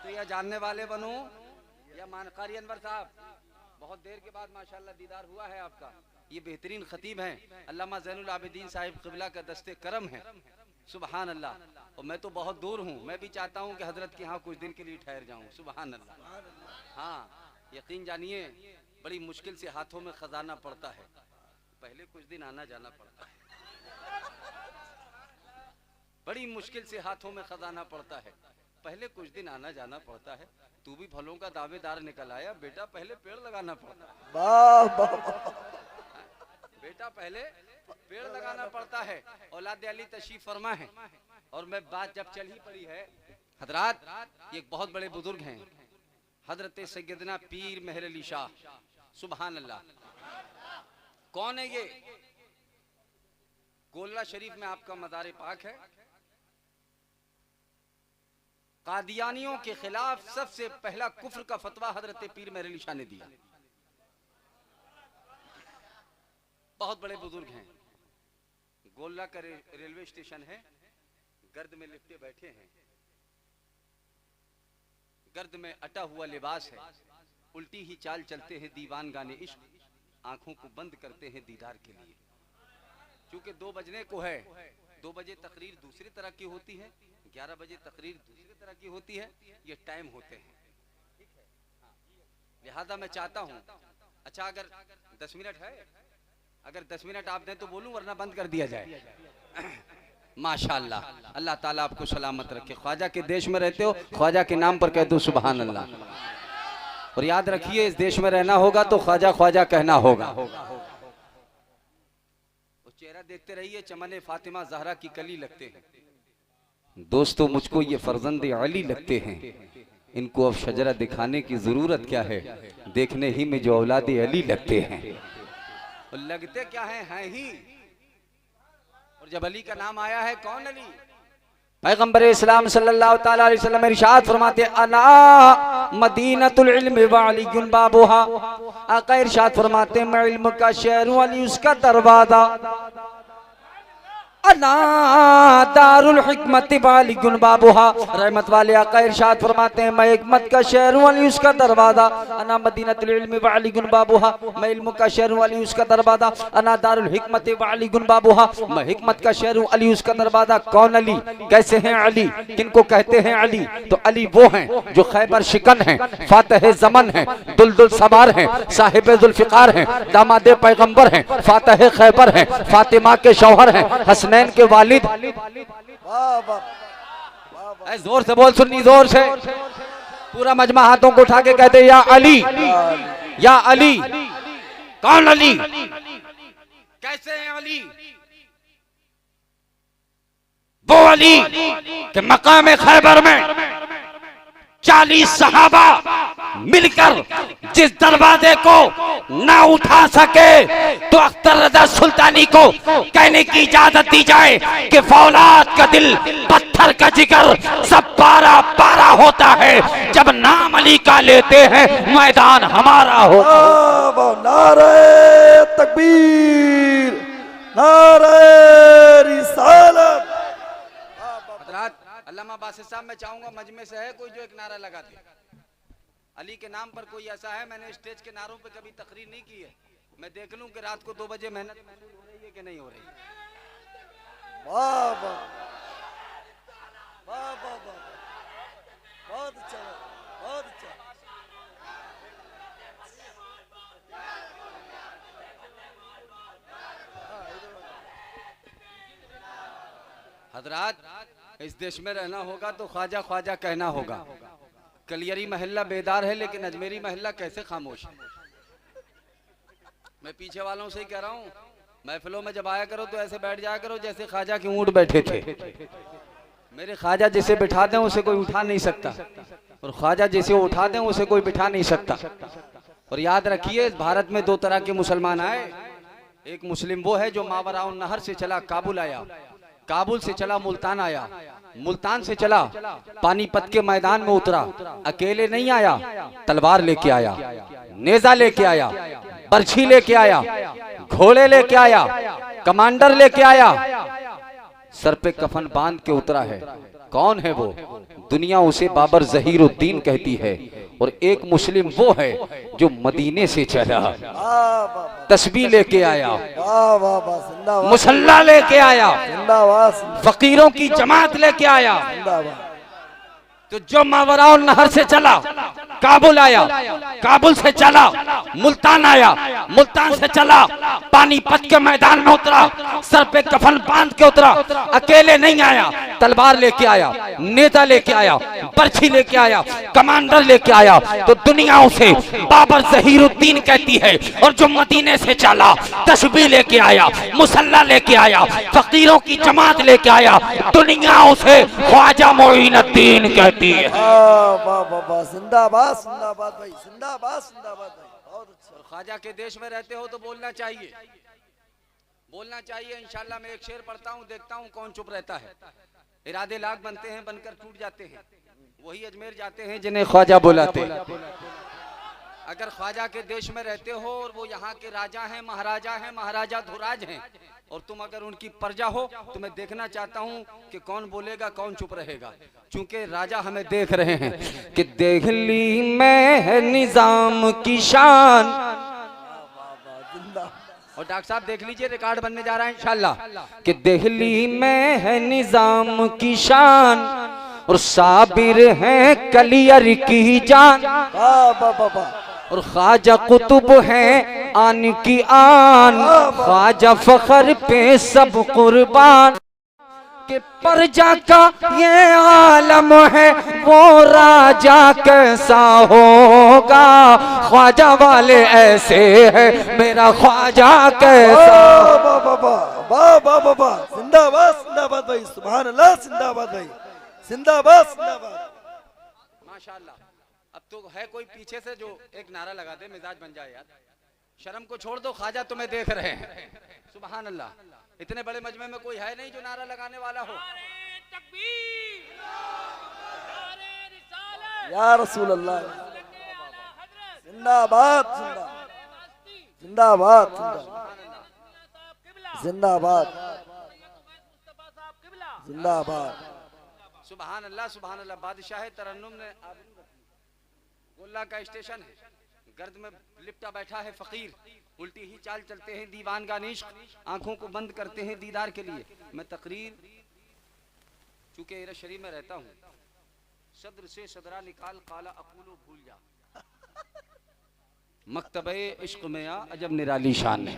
तो या जानने वाले बनो या कारी अनवर साहब, बहुत देर के बाद माशाल्लाह दीदार हुआ है आपका। ये बेहतरीन खतीब हैं, अल्लामा ज़ैनुल आबिदीन साहिब क़िबला का दस्ते करम है। सुभान अल्लाह। और मैं तो बहुत दूर हूँ, मैं भी चाहता हूँ कि हजरत के यहाँ कुछ दिन के लिए ठहर जाऊँ। सुभान अल्लाह। हाँ, यकीन जानिए बड़ी मुश्किल से हाथों में खजाना पड़ता है, पहले कुछ दिन आना जाना पड़ता है। बड़ी मुश्किल से हाथों में खजाना पड़ता है, पहले कुछ दिन आना जाना पड़ता है। तू भी फलों का दावेदार निकल आया बेटा, पहले पेड़ लगाना पड़ता है। वाह वाह बेटा पहले पेड़ लगाना पड़ता है। औलाद अली तशरीफ फरमा है। और मैं बात जब चल ही पड़ी है हजरात, ये एक बहुत बड़े बुजुर्ग हैं, हजरत सैयदना पीर मेहर अली शाह। सुभान अल्लाह। कौन है ये? गोला शरीफ में आपका मज़ार पाक है। कादियानियों के खिलाफ सबसे पहला कुफ्र का फतवा हजरत पीर मेहर अली शाह ने दिया। बहुत बड़े बुजुर्ग हैं। गोला का रेलवे स्टेशन है, गर्द में लिपटे बैठे हैं, गर्द में अटा हुआ लिबास है, उल्टी ही चाल चलते हैं दीवान गाने इश्क, आंखों को बंद करते हैं दीदार के लिए। क्योंकि 2 बजने को है, 2 बजे तकरीर दूसरी तरह की होती है, 11 बजे तकरीर दूसरी तरह की होती है, ये टाइम होते हैं। लिहाजा मैं चाहता हूँ, अच्छा अगर 10 मिनट है, अगर 10 मिनट आप दें तो बोलूं, वरना बंद कर दिया जाए। माशाअल्लाह, अल्लाह ताला आपको सलामत रखे। ख्वाजा के देश में रहते हो, ख्वाजा के नाम पर कह दो सुभान अल्लाह। और याद रखिए, इस देश में रहना होगा तो ख्वाजा ख्वाजा कहना होगा। चेहरा देखते रहिए, चमने फातिमा जहरा की कली लगते हैं। दोस्तों, मुझको ये फर्जंद अली लगते हैं, इनको अब शजरा दिखाने की जरूरत क्या है, देखने ही में जो औलाद अली लगते हैं। और लगते क्या हैं ही। और जब अली का नाम आया है, कौन अली? पैगंबर इस्लाम सल्लल्लाहु ताला अलैहि वसल्लम इरशाद फरमाते, अला मदीनतुल इल्म व अलीयुन बाबुहा। आका इरशाद फरमाते, मैं इल्म का शहर हूं, अली उसका दरवाजा। अना दारुल हिकमत व अलीयुन बाबुहा। रहमत वाले आका इरशाद फरमाते हैं, मैं हिकमत का शहर हूं, अली उसका दरवाजा। अना मदीनतुल इल्म व अलीयुन बाबुहा। मैं इल्म का शहर हूं, अली उसका दरवाजा। अना दारुल हिकमत व अलीयुन बाबुहा। मैं हिकमत का शहर हूं, अली उसका दरवाजा। कौन अली? कैसे हैं अली? किनको कहते हैं अली? तो अली वो हैं जो खैबर शिकन हैं, फातह ज़मन हैं, दुलदुल सवार हैं, साहिब जुल्फ़िकार हैं, दामादे पैगंबर हैं, फातह खैबर हैं, फातिमा के शौहर हैं, हसनैन के वालिद। जोर से बोल, सुन्नी जोर से। पूरा मजमा हाथों को उठा के कहते, या अली, या अली। कौन अली? कैसे हैं अली? वो अली कि मकाम खैबर में 40 सहाबा मिलकर जिस दरवाजे को ना उठा सके, तो अख्तर रजा सुल्तानी को कहने की इजाजत दी जाए कि फौलाद का दिल, पत्थर का जिगर, सब पारा पारा होता है जब नाम अली का लेते हैं, मैदान हमारा होता है। नारे तकबीर, नारे रिसालत। अल्लामा बासित साहब, मैं चाहूंगा मजमे से है कोई जो एक नारा लगा दे अली के नाम पर। कोई ऐसा है? मैंने स्टेज के नारों पे कभी तकरीर नहीं की है, मैं देख लूं कि रात को 2 बजे मेहनत हो रही है कि नहीं हो रही। वाह वाह वाह वाह वाह, बहुत अच्छा, बहुत अच्छा। हजरात, इस देश में रहना होगा तो ख्वाजा ख्वाजा कहना होगा। कलियरी महल्ला बेदार है, लेकिन अजमेरी महल्ला कैसे खामोश है? मैं पीछे वालों से ही कह रहा हूँ, महफिलों में जब आया करो तो ऐसे बैठ जाया करो जैसे ख्वाजा के ऊंट बैठे थे। मेरे ख्वाजा जिसे बिठा दें उसे कोई उठा नहीं सकता, और ख्वाजा जिसे उठा दें उसे कोई बिठा नहीं सकता। और याद रखिए, भारत में दो तरह के मुसलमान आए। एक मुस्लिम वो है जो मावराउन नहर से चला काबुल आया, काबुल से चला मुल्तान आया, मुल्तान से चला पानीपत के मैदान में उतरा। अकेले नहीं आया, तलवार लेके आया, नेजा लेके आया, बर्छी लेके आया, घोड़े लेके आया, कमांडर लेके आया, सर पे कफन बांध के उतरा है। कौन है वो? दुनिया उसे बाबर ज़हीरुद्दीन कहती है। और एक मुस्लिम वो है जो मदीने से चला, तस्बीह लेके आया, मुसल्ला लेके आया, फकीरों की जमात लेके आया। तो जो मावराउन नहर से चला काबुल आया, काबुल से चला मुल्तान आया, मुल्तान से चला पानीपत के मैदान में उतरा, सर पे कफन बांध के उतरा। अकेले नहीं आया, तलवार लेके आया, नेता लेके आया, बर्छी लेके आया, कमांडर लेके आया। तो दुनिया उसे बाबर ज़हीरुद्दीन कहती है। और जो मदीने से चला तस्बीह लेके आया, मुसल्ला लेके आया, फकीरों की जमात लेके आया, दुनिया उसे ख्वाजा मोइनुद्दीन कहती है। जिंदाबाद जिंदाबाद भाई, जिंदाबाद जिंदाबाद भाई। बहुत अच्छा। ख्वाजा के देश में रहते हो तो बोलना चाहिए, बोलना चाहिए। इंशाल्लाह मैं एक शेर पढ़ता हूँ, देखता हूँ कौन चुप रहता है। इरादे लाख बनते हैं, बनकर टूट जाते हैं। वही अजमेर जाते हैं जिन्हें ख्वाजा बुलाते हैं। अगर ख्वाजा के देश में रहते हो और वो यहाँ के राजा हैं, महाराजा धुराज हैं, और तुम अगर उनकी प्रजा हो, तो मैं देखना चाहता हूँ कि कौन बोलेगा कौन चुप रहेगा। चूंकि राजा हमें देख रहे हैं कि दिल्ली में है निजाम की शान। और डॉक्टर साहब देख लीजिए, रिकॉर्ड बनने जा रहा है इंशाल्लाह, कि दिल्ली में है निजाम की शान और साबिर हैं कलियर की जान। और ख्वाजा कुतुब हैं आन की आन, ख्वाजा फखर पे सब कुर्बान। के प्रजा का ये आलम है, वो राजा कैसा होगा। ख्वाजा वाले ऐसे हैं, मेरा ख्वाजा कैसा। जिंदाबाद जिंदाबाद भाई, सुभान अल्लाह, जिंदाबाद भाई, जिंदाबाद जिंदाबाद। माशाल्लाह। अब तो है कोई पीछे से जो एक नारा लगा दे, मिजाज बन जाए यार। शर्म को छोड़ दो, ख्वाजा तुम्हें देख रहे हैं। सुभान अल्लाह। इतने बड़े मजमे में कोई है नहीं जो नारा लगाने वाला हो। या रसूल अल्लाह, जिंदाबाद जिंदाबाद जिंदाबाद जिंदाबाद। सुभान अल्लाह, सुभान अल्लाह। बादशाह तरन्नुम ने गोल्ला का स्टेशन है, गर्द में लिपटा बैठा है फकीर, उल्टी ही चाल चलते हैं दीवान गानिश, आंखों को बंद करते हैं दीदार के लिए। मैं तकरीर चूंकि इरा शरीफ में रहता हूँ, सदर से सदरा निकाल काला अकूलो भूल जा, मकतबे इश्क में आ अजब निराली शान है।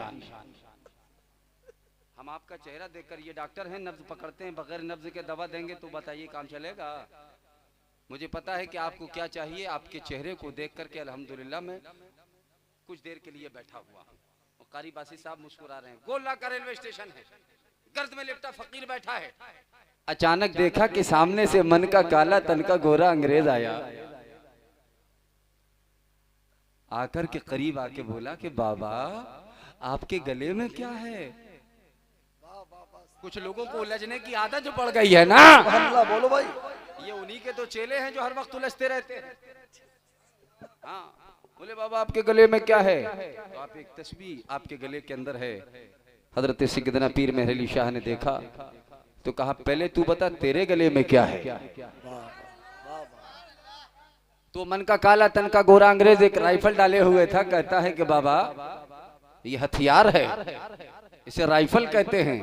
हम आपका चेहरा देखकर, ये डॉक्टर हैं, नब्ज पकड़ते हैं, बगैर नब्ज के दवा देंगे तो बताइए काम चलेगा? मुझे पता है कि आपको क्या चाहिए। आपके चेहरे को देख करके अल्हम्दुलिल्लाह मैं कुछ देर के लिए बैठा हुआ हूँ। और कारी बासी साहब मुस्कुरा रहे हैं। गोला का रेलवे स्टेशन है, गर्द में लिपटा फकीर बैठा है। अचानक देखा कि सामने से मन का काला तन का गोरा अंग्रेज आया, आकर के करीब आके बोला कि बाबा आपके गले में क्या है? कुछ लोगों को उलझने की आदत जो पड़ गई है ना, बोलो भाई, ये उन्हीं के तो चेले हैं जो हर वक्त उलझते रहते हैं। हाँ, बोले बाबा आपके गले में क्या है? तो आप एक तस्बीह आपके गले के अंदर है। हजरत सैयदना पीर मेहर अली शाह ने देखा तो कहा पहले तू बता तेरे गले में क्या है? तो मन का काला तन का गोरा अंग्रेज एक राइफल डाले हुए था, कहता है कि बाबा ये हथियार है, इसे राइफल कहते हैं,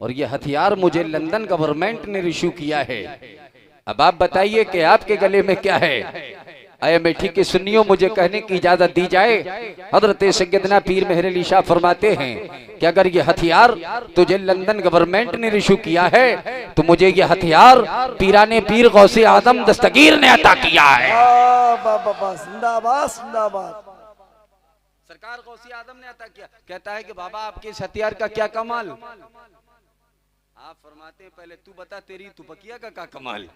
और ये हथियार मुझे लंदन गवर्नमेंट ने इशू किया है। अब आप बताइए कि आपके गले में क्या है? आए बैठी के सुनियो, मुझे कहने की इजाजत दी जाए। हजरत सैयदना पीर मेहर अली शाह फरमाते हैं कि अगर ये हथियार तुझे लंदन गवर्नमेंट ने इशू किया है तो मुझे ये हथियार पीराने पीर गौसे आजम दस्तगीर ने अता किया है। जिंदाबाद जिंदाबाद। सरकार गौसी आदम ने अता किया। कहता है कि बाबा आपके इस हथियार का क्या कमाल? आप फरमाते हैं पहले तू बता तेरी तुपकिया का क्या कमाल।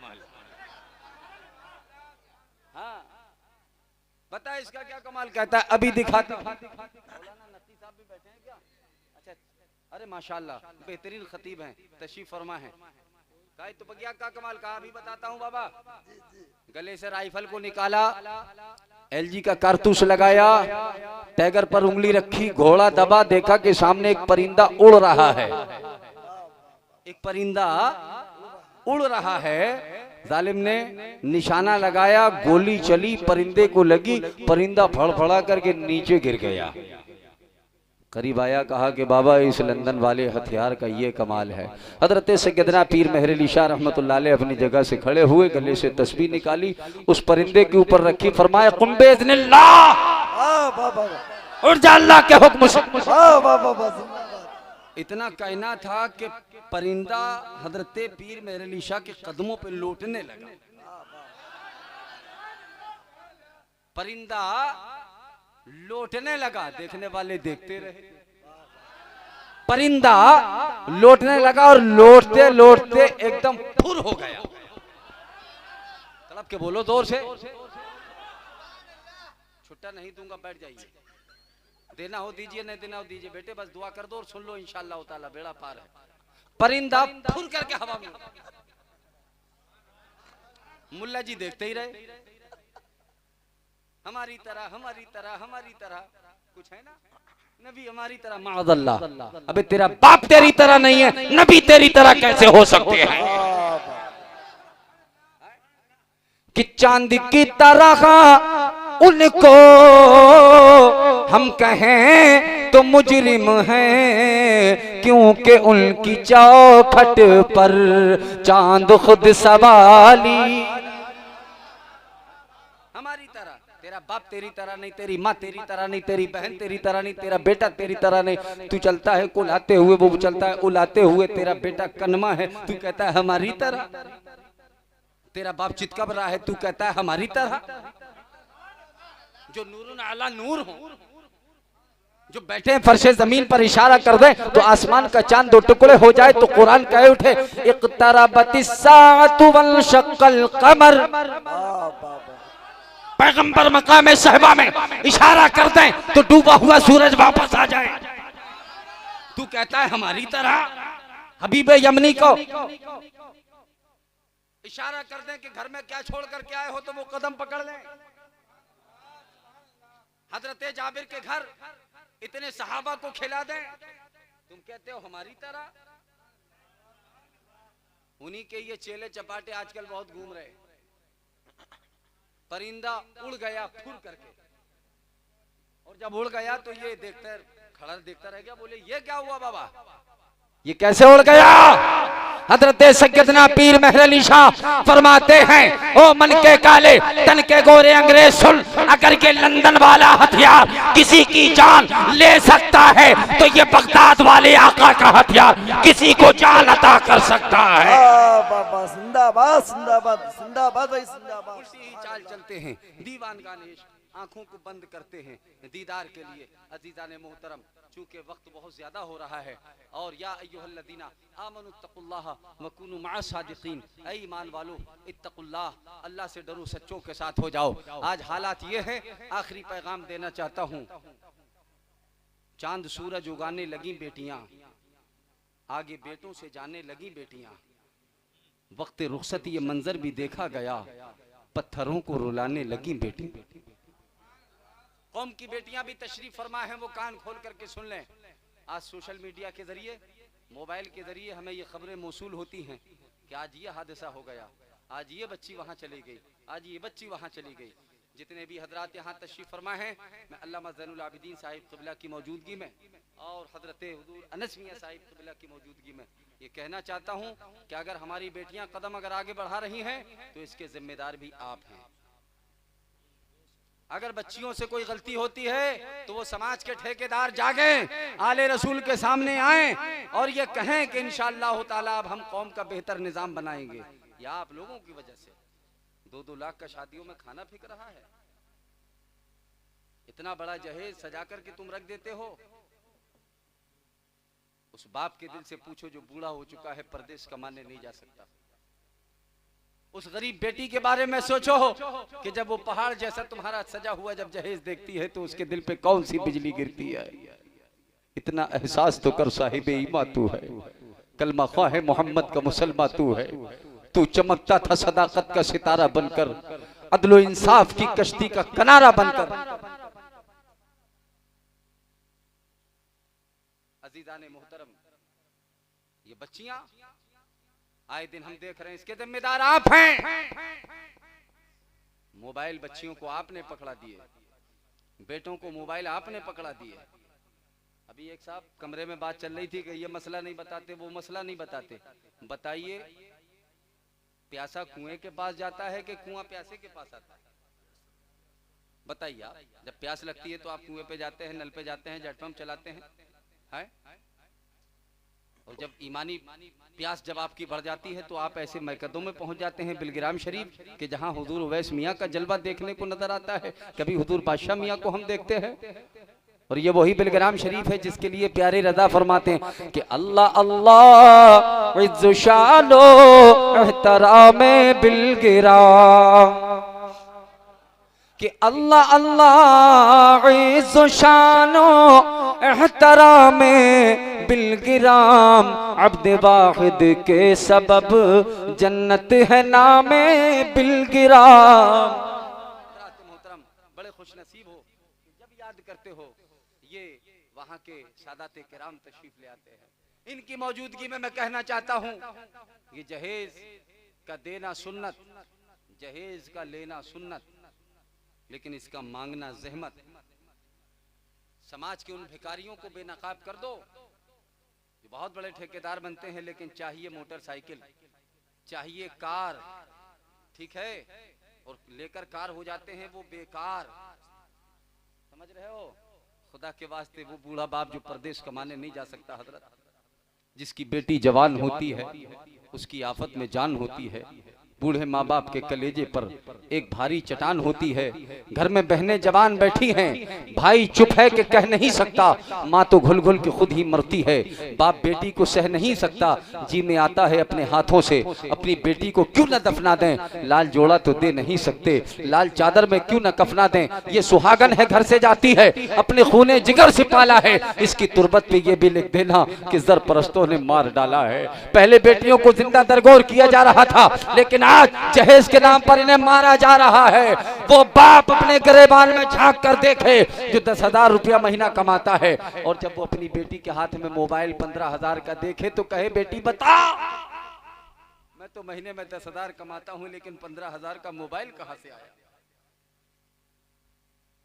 हाँ बता इसका क्या कमाल। कहता है अभी दिखाता हूं। मौलाना नकवी साहब भी बैठे हैं क्या? अच्छा अरे माशाल्लाह बेहतरीन खतीब हैं, तशरीफ फरमा है। कहा तुपकिया का कमाल कहा अभी बताता हूँ बाबा। गले से राइफल को निकाला, एलजी का कारतूस लगाया, टैगर पर उंगली रखी, घोड़ा दबा, देखा कि सामने एक परिंदा उड़ रहा है। एक परिंदा उड़ रहा है। जालिम ने निशाना लगाया, गोली चली, परिंदे को लगी, परिंदा फड़फड़ा करके नीचे गिर गया। करीब आया, कहा कि बाबा इस लंदन वाले हथियार का ये कमाल है। हजरत सैयदना पीर मेहर अली शाह रहमतुल्लाह अलैह अपनी जगह से खड़े हुए, गले से तस्बीह निकाली, उस परिंदे के ऊपर रखी, फरमाया कुम बिइज़्निल्लाह, उड़ जा अल्लाह के हुक्म से। इतना कहना था कि परिंदा हजरत पीर मेहर अली शाह के कदमों पे लौटने लगा। परिंदा लौटने लगा, देखने वाले देखते रहे। परिंदा लौटने लगा और लौटते लौटते एकदम फुर हो गया। तलब के बोलो जोर से। छुट्टा नहीं दूंगा, बैठ जाइए। देना हो दीजिए, नहीं देना हो दीजिए। बेटे बस दुआ कर दो और सुन लो, इंशाअल्लाह ताला बेड़ा पार है। परिंदा फुर करके हवा में। मुल्ला जी देखते ही रहे। हमारी तरह हमारी तरह हमारी तरह कुछ है ना, नबी हमारी तरह माअज़ल्लाह। अबे तेरा बाप तेरी तरह नहीं है, नबी तेरी तरह कैसे हो सकते हैं? कि चांद की तरह उनको हम कहें तो मुजरिम हैं, क्योंकि उनकी चौखट पर चांद खुद सवाली। हमारी तरह, तेरा बाप तेरी तरह नहीं, तेरी माँ तेरी तरह नहीं, तेरी बहन तेरी तरह नहीं, तेरा बेटा तेरी तरह नहीं। तू चलता है कुलाते हुए, वो चलता है उलाते हुए, तेरा बेटा कनमा है, तू कहता है हमारी तरह। तेरा बाप चितकब रहा है, तू कहता है हमारी तरह। जो नूरुन अला नूर हो, जो बैठे हैं फर्शे जमीन पर, इशारा कर दे तो आसमान का चांद दो टुकड़े हो जाए तो कुरान कहे उठे इक़्तरबतिस साअतु वंशक़्क़ल क़मर। पैगंबर मकाम सहबा में इशारा कर दें तो डूबा हुआ सूरज वापस आ जाए। तू कहता है हमारी तरह। हबीब यमनी को इशारा कर दें कि घर में क्या छोड़ कर के आए हो तो वो कदम पकड़ लें। हजरत जाबिर के घर इतने सहाबा को खिला दें, तुम कहते हो हमारी तरह। उन्हीं के ये चेले चपाटे आजकल बहुत घूम रहे। परिंदा उड़ गया फुर करके, और जब उड़ गया तो ये देखता खड़ा देखता रह गया। बोले ये क्या हुआ बाबा, ये कैसे उड़ गया? हजरत सैयदना पीर मेहर अली शाह फरमाते हैं, ओ मन के काले तन के गोरे अंग्रेज सुन, अगर ये लंदन वाला हथियार किसी की जान ले सकता है तो ये बगदाद वाले आका का हथियार किसी को जान अता कर सकता है। जिंदाबाद जिंदाबाद जिंदाबाद भाई जिंदाबाद। उसी चाल चलते हैं दीवान गानेश, आंखों को बंद करते हैं दीदार के लिए। अजीजान मोहतरम, चूंकि वक्त बहुत ज्यादा हो रहा है, और या अय्युहल्लज़ीना आमनुत्तकुल्लाह वकुनू मअस सादिकीन, ऐ ईमान वालो इत्तकुल्लाह, अल्लाह से डरो, सच्चों के साथ हो जाओ। आज हालात ये हैं, आखिरी पैगाम देना चाहता हूँ। चांद सूरज उगाने लगी बेटियां, आगे बेटों से जाने लगी बेटियां। वक्त रुखसत ये मंजर भी देखा गया, पत्थरों को रुलाने लगी बेटी। कौम की बेटियां भी तशरीफ फरमा है, वो कान खोल करके सुन लें। आज सोशल मीडिया के जरिए, मोबाइल के जरिए हमें ये खबरें मौसूल होती हैं कि आज ये हादसा हो गया, आज ये बच्ची वहाँ चली गई, आज ये बच्ची वहाँ चली गई। जितने भी हजरात यहाँ तशरीफ फरमा हैं, मैं अल्लामा ज़ैनुल आबिदीन साहिब क़िबला की मौजूदगी में और हजरत हुज़ूर अनस मियां साहिब क़िबला की मौजूदगी में ये कहना चाहता हूँ कि अगर हमारी बेटियां कदम अगर आगे बढ़ा रही हैं तो इसके जिम्मेदार भी आप हैं। अगर बच्चियों से कोई गलती होती है तो वो समाज के ठेकेदार जागें, आले रसूल के सामने आएं और ये कहें कि इंशाअल्लाह ताला अब हम कौम का बेहतर निजाम बनाएंगे। या आप लोगों की वजह से 2-2 लाख का शादियों में खाना फिक रहा है। इतना बड़ा जहेज सजा करके तुम रख देते हो। उस बाप के दिल से पूछो जो बूढ़ा हो चुका है, परदेश कमाने नहीं जा सकता। उस गरीब बेटी के बारे में सोचो कि जब वो पहाड़ जैसा तुम्हारा सजा हुआ जब जहेज देखती है तो उसके दिल पे कौन सी बिजली गिरती है। इतना एहसास तो कर साहिब ईमा तू है, कलमा ख्वाह है मोहम्मद का मुसलमान तू है। तू चमकता था सदाकत का सितारा बनकर, अदलो इंसाफ की कश्ती का किनारा बनकर। अजीजाने मोहतरम, ये बच्चियां आए दिन हम देख रहे हैं, इसके जिम्मेदार आप हैं। मोबाइल बच्चियों को आपने पकड़ा दिए, बेटों को मोबाइल आपने पकड़ा दिए। अभी एक साहब कमरे में बात चल रही थी कि ये मसला नहीं बताते, वो मसला नहीं बताते। बताइए, प्यासा कुएं के पास जाता है कि कुआं प्यासे के पास आता है? बताइए आप। जब प्यास लगती है तो आप कुएं पे जाते हैं, नल पे जाते हैं, जेट पंप चलाते हैं, है? और जब ईमानी प्यास जब आपकी बढ़ जाती है तो आप ऐसे मैकदों में पहुंच जाते हैं बिलगिराम शरीफ के जहां हुजूर उवैस मियां का जलवा देखने को नजर आता है, कभी हुजूर बादशाह मियां को हम देखते हैं। और ये वही बिलगिराम शरीफ है जिसके लिए प्यारे रजा फरमाते हैं कि अल्लाह अल्लाह इज्जो शानो एहतरामे बिलगिराम, कि अल्लाह अल्लाह इज्जो शानो एहतरामे बिलगिराम, अब्द वाहिद के सबब जन्नत है नामे बिलगिराम। मोहतरम, बड़े खुश नसीब हो जब याद करते हो ये वहाँ के सादाते किराम तशरीफ ले आते हैं। इनकी मौजूदगी में मैं कहना चाहता हूँ, ये जहेज का देना सुन्नत, जहेज का लेना सुन्नत, लेकिन इसका मांगना जहमत। समाज के उन भिखारियों को बेनकाब कर दो जो बहुत बड़े ठेकेदार बनते हैं, लेकिन चाहिए मोटरसाइकिल, चाहिए कार, ठीक है, और लेकर कार हो जाते हैं वो बेकार। समझ रहे हो? खुदा के वास्ते वो बूढ़ा बाप जो परदेश कमाने नहीं जा सकता हजरत, जिसकी बेटी जवान होती है उसकी आफत में जान होती है, बूढ़े माँ बाप के कलेजे पर एक भारी चट्टान होती है। घर में बहनें जवान बैठी हैं, भाई चुप है कि कह नहीं सकता, माँ तो घुल घुल के खुद ही मरती है, बाप बेटी को सह नहीं सकता, जी में आता है अपने हाथों से अपनी बेटी को क्यों न दफना दें, लाल जोड़ा तो दे नहीं सकते, लाल चादर में क्यों न कफना दें, ये सुहागन है घर से जाती है, अपने खूने जिगर से पाला है, इसकी तुरबत पे ये भी लिख देना कि जर परस्तों ने मार डाला है। पहले बेटियों को जिंदा दरगोर किया जा रहा था, लेकिन आज जहेज के नाम पर इन्हें मारा जा रहा है। वो बाप अपने गिरेबान में झांक कर देखे जो 10,000 रुपया महीना कमाता है, और जब वो अपनी बेटी के हाथ में मोबाइल 15,000 का देखे तो कहे बेटी बता, मैं तो महीने में 10,000 कमाता हूं लेकिन 15,000 का मोबाइल कहां से आया?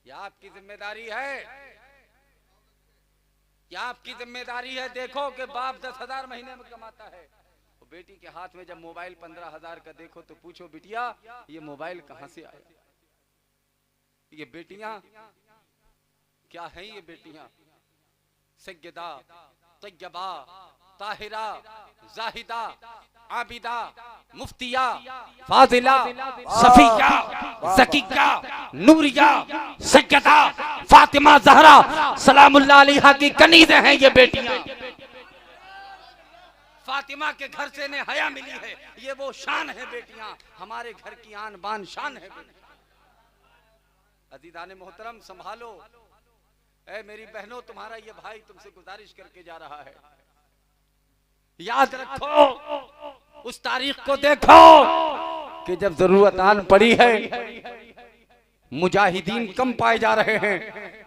यह आपकी जिम्मेदारी है, यह आपकी जिम्मेदारी है। देखो कि बाप 10,000 महीने में कमाता है, बेटी के हाथ में जब मोबाइल 15,000 का देखो तो पूछो बिटिया ये मोबाइल कहां से आया? ये बेटियां क्या हैं? ये बेटियां सज्जदा, तय्यबा, ताहिरा, जाहिदा, आबिदा, मुफ्तिया, फाजिला, सफिया, ज़किया, नूरिया, सज्जदा, फातिमा ज़हरा सलामुल्लाह अलैहा की कनीज़ें हैं ये बेटियां। फातिमा के घर से ने हया मिली है, ये वो शान है बेटियां, हमारे घर की आन बान शान है। अजीज़ाने मोहतरम संभालो, ऐ मेरी बहनों, तुम्हारा ये भाई तुमसे गुजारिश करके जा रहा है, याद रखो, उस तारीख को देखो कि जब जरूरत आन पड़ी है, मुजाहिदीन कम पाए जा रहे हैं,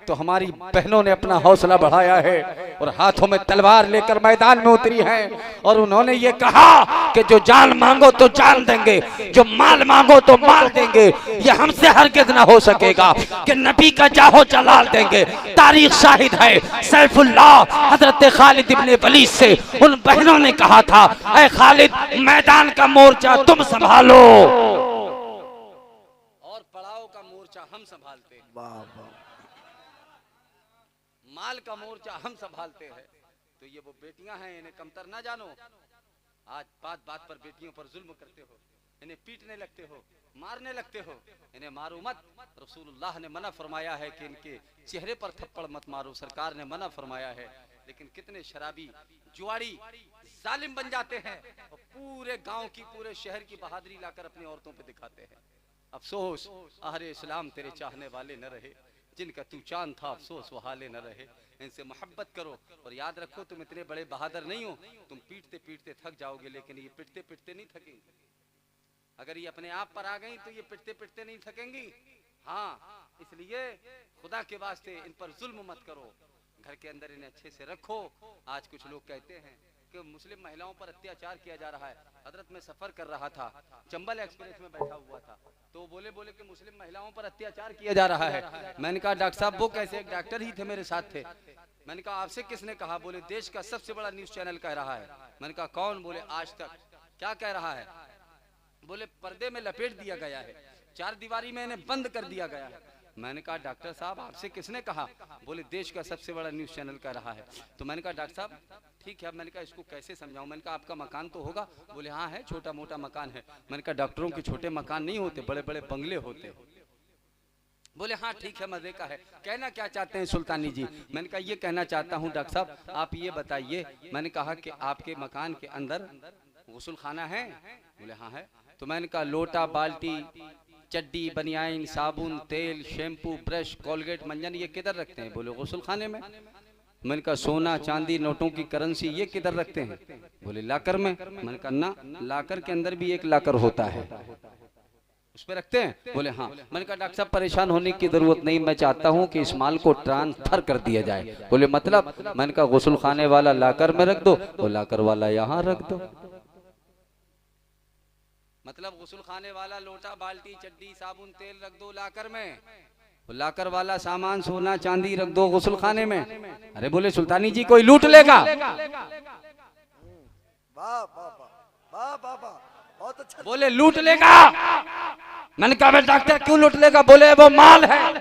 तो हमारी बहनों ने अपना हौसला बढ़ाया है और हाथों में तलवार लेकर मैदान में उतरी हैं, और उन्होंने ये कहा कि जो जान मांगो तो जान देंगे, जो माल मांगो तो माल देंगे, ये हमसे हरगिज़ ना हो सकेगा कि नबी का जाहो जलाल देंगे। तारीख शाहिद है, सैफुल्लाह हजरत खालिद इब्ने वलीद से उन बहनों ने कहा था, ऐ खालिद मैदान का मोर्चा तुम संभालो और पड़ाव का मोर्चा हम संभालते हैं, माल का मोर्चा हम संभालते हैं। तो ये वो बेटियां हैं, इन्हें कमतर ना जानो। आज बात बात पर बेटियों पर जुल्म करते हो, इन्हें पीटने लगते हो, मारने लगते हो, इन्हें मारो मत। रसूलुल्लाह ने मना फरमाया है कि इनके चेहरे पर थप्पड़ मत मारो, सरकार ने मना फरमाया है। लेकिन कितने शराबी जुआड़ी जालिम बन जाते हैं और पूरे गांव की, पूरे शहर की बहादुरी लाकर अपनी औरतों पे दिखाते हैं। अफसोस अहले इस्लाम तेरे चाहने वाले न रहे, जिनका तू चांद था अफसोस वो हाले न रहे। इनसे मोहब्बत करो और याद रखो तुम इतने बड़े बहादुर नहीं हो, तुम पीटते पीटते थक जाओगे, लेकिन ये पिटते पिटते नहीं थकेंगे। अगर ये अपने आप पर आ गई तो ये पिटते पिटते नहीं थकेंगी। हाँ, इसलिए खुदा के वास्ते इन पर जुल्म मत करो, घर के अंदर इन्हें अच्छे से रखो। आज कुछ लोग कहते हैं कि मुस्लिम महिलाओं पर अत्याचार किया जा रहा है। हजरत में सफर कर रहा था, चंबल एक्सप्रेस में बैठा हुआ था, तो बोले कि मुस्लिम महिलाओं पर अत्याचार किया जा रहा है। मैंने कहा डॉक्टर साहब वो कैसे? एक डॉक्टर ही थे मेरे साथ थे। मैंने कहा आपसे किसने कहा? बोले देश का सबसे बड़ा न्यूज चैनल कह रहा है। मैंने कहा कौन? बोले आज तक। क्या कह रहा है? बोले पर्दे में लपेट दिया गया है, चार दीवारी में इन्हें बंद कर दिया गया है। मैंने कहा डॉक्टर साहब आपसे किसने कहा? बोले देश का सबसे बड़ा न्यूज चैनल कह रहा है। तो मैंने कहा डॉक्टर साहब ठीक है, मैंने कहा इसको कैसे समझाऊं? मैंने कहा आपका मकान तो होगा? बोले हाँ है, छोटा मोटा मकान है। मैंने कहा डॉक्टरों के छोटे मकान नहीं होते, बड़े बड़े बंगले होते। बोले हाँ ठीक है, मजे का है। कहना क्या चाहते हैं सुल्तानी जी? मैंने कहा ये कहना चाहता हूँ डॉक्टर साहब आप ये बताइए, मैंने कहा कि आपके मकान के अंदर गुस्ल खाना है? बोले हाँ है। तो मैंने कहा लोटा, बाल्टी, चड्डी, बनियाइन, साबुन, तेल, शैम्पू, ब्रश, कोलगेट, मंजन ये किधर रखते हैं? बोले गुस्ल खाने में। मैंने कहा सोना, चांदी, नोटों की करेंसी ये किधर रखते हैं? बोले लाकर में। मैंने कहा ना, लाकर के अंदर भी एक लाकर होता है, उस पे रखते हैं। बोले हाँ। मैंने कहा डॉक्टर साहब परेशान होने की जरूरत नहीं, मैं चाहता हूँ कि इस माल को ट्रांसफर कर दिया जाए। बोले मतलब? मैंने कहा गुस्ल खाने वाला लाकर में रख दो, वो लाकर वाला यहाँ रख दो। मतलब गुस्ल खाने वाला लोटा, बाल्टी, चड्डी, साबुन, तेल रख दो लाकर में, लाकर वाला सामान सोना चांदी रख दो गुस्ल खाने में। अरे बोले सुल्तानी जी कोई लूट लेगा? वाह वाह वाह वाह वाह, बहुत अच्छा। बोले लूट लेगा। मैंने कहा डॉक्टर क्यों लूट लेगा? बोले वो माल है,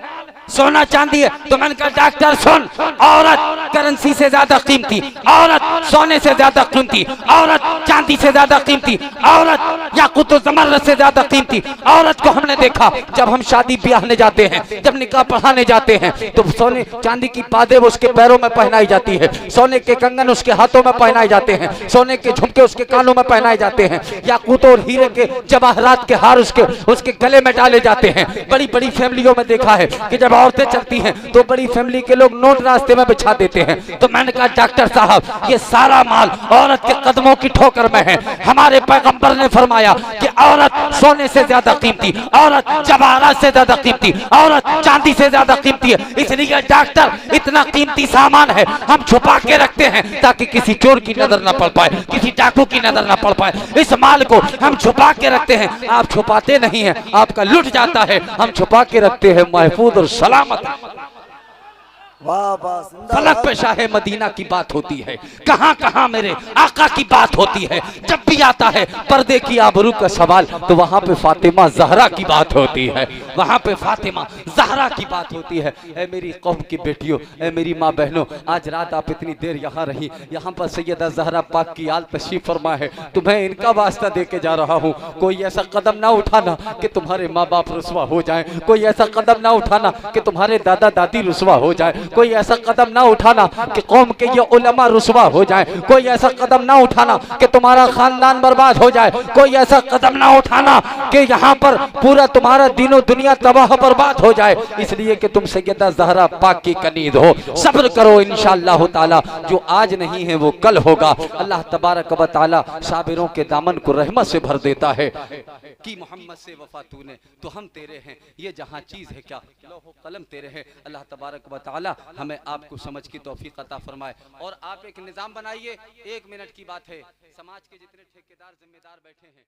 सोना चांदी है। तो मैंने कहा डॉक्टर सुन, औरत करेंसी से ज्यादा कीमती, औरत सोने से ज्यादा कीमती, औरत चांदी से ज्यादा कीमती, औरत याकूत और ज़मरद से ज्यादा कीमती। औरत को हमने देखा जब हम शादी ब्याहने जाते हैं, जब निकाह पढ़ाने जाते हैं, तो सोने चांदी की पादे उसके पैरों में पहनाई जाती है, सोने के कंगन उसके हाथों में पहनाए जाते हैं, सोने के झुमके उसके कानों में पहनाए जाते हैं, याकूत और हीरे के जवाहरात के हार उसके गले में डाले जाते हैं। बड़ी बड़ी फैमिलियों में देखा है कि जब औरतें चलती हैं तो बड़ी फैमिली के लोग नोट रास्ते में बिछा देते हैं। तो मैंने कहा डॉक्टर साहब ये सारा माल औरत के कदमों की ठोकर में है। हमारे पैगंबर ने फरमाया कि औरत सोने से ज्यादा कीमती, औरत जवाहरात से ज्यादा कीमती, औरत चांदी से ज्यादा कीमती है। इसलिए डॉक्टर इतना कीमती सामान है हम छुपा के रखते हैं ताकि किसी चोर की नजर न पड़ पाए, किसी डाकू की नजर न पड़ पाए। इस माल को हम छुपा के रखते हैं। आप छुपाते नहीं हैं, आपका लुट जाता है। हम छुपा के रखते हैं, महफूज और सलामत। वाह वाह, फलक पे शाहे मदीना की बात होती है, कहां कहां मेरे आका की बात होती है। जब भी आता है पर्दे की आबरू का सवाल तो वहां पे फातिमा जहरा की बात होती है, वहां पे फातिमा जहरा की बात होती है। ऐ मेरी कौम की बेटियों, ऐ मेरी माँ बहनों, आज रात आप इतनी देर यहाँ रही, यहाँ पर सैयदा जहरा पाक की आल तशरीफ फरमा है। तुम्हें इनका वास्ता दे के जा रहा हूँ। कोई ऐसा कदम ना उठाना कि तुम्हारे माँ बाप रुसवा हो जाए, कोई ऐसा कदम ना उठाना कि तुम्हारे दादा दादी रुसवा हो जाए, कोई ऐसा कदम ना उठाना कि कौम के ये उलमा रुसवा हो जाए, कोई ऐसा कदम ना उठाना कि तुम्हारा खानदान बर्बाद हो जाए, कोई ऐसा कदम ना उठाना कि यहाँ पर पूरा तुम्हारा दीनो दुनिया तबाह बर्बाद हो जाए। इसलिए कि तुम सैयदा ज़हरा पाक की कनीद हो। सब्र करो, इंशाअल्लाह ताला जो आज नहीं है वो कल होगा। अल्लाह तबारक व तआला साबिरों के दामन को रहमत से भर देता है कि मोहम्मद से वफा तूने तो हम तेरे हैं, ये जहाँ चीज़ है क्या लौह कलम तेरे हैं। अल्लाह तबारक व तआला हमें आपको समझ की तौफीक अता फरमाए। और आप एक निज़ाम बनाइए, 1 मिनट की बात है, समाज के जितने ठेकेदार जिम्मेदार बैठे हैं